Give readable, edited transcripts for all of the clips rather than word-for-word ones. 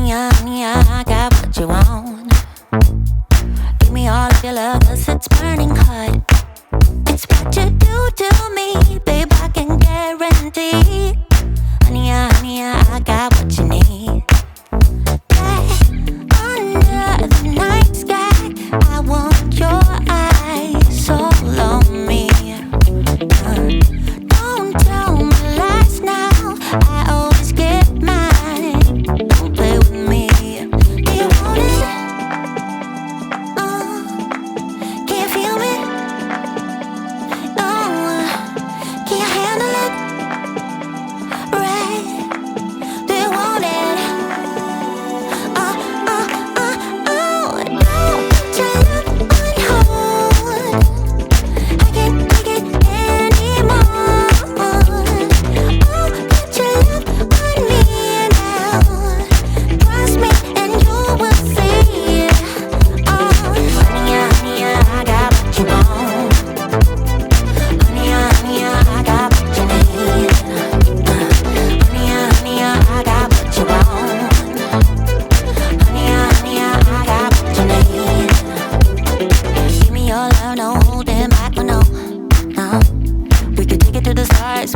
honey, I got what you want. Give me all of your love, 'cause it's burning hot. It's what you do to me, babe, I can guarantee. Honey, I got what you need. Under the night sky, I want your eyes all on me. Don't tell me lies now, I always get mine. Don't play with me. Do you want it? Can you feel me? No, can you handle it? Right? Do you want it?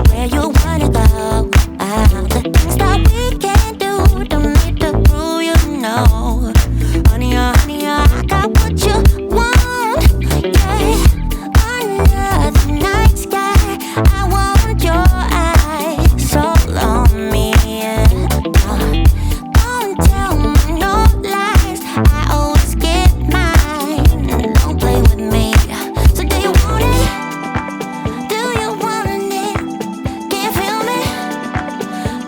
Where you wanna go? The things that we can do don't need to prove you know. Honey, I got what you want. Yeah, under the night sky, I want your eyes all on me. Don't tell me no lies, I always get mine. Don't play with me. So do you want it? Do you want it? Can you feel me?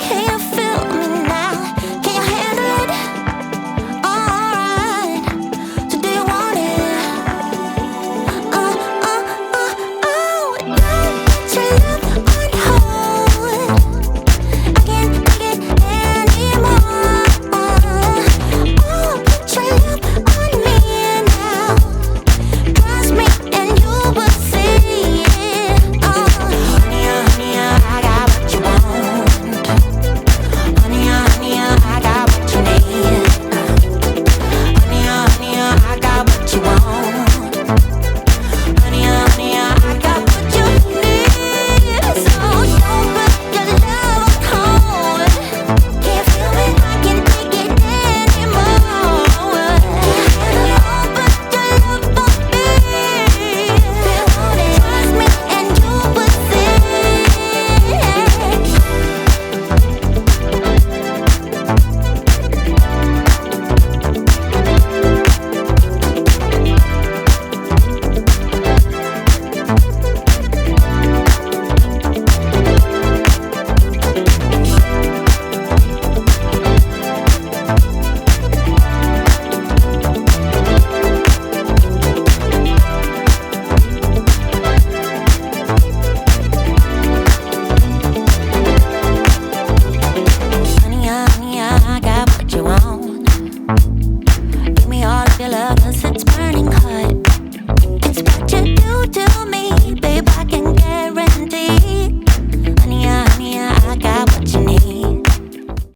Can you feel me now? Can you handle it? Alright. So do you want it? Don't put your love on hold. I can't take it anymore. Put your love on me now. Trust me and you will see it. Honey, I got what you want. Honey, I got what you need. Honey, I got what you want. Honey, I got what you need. So don't put your love on hold. Can't feel me, I can't take it anymore. Don't put your love on me. Trust me and you will see. Honey, I got what you want. Give me all of your love.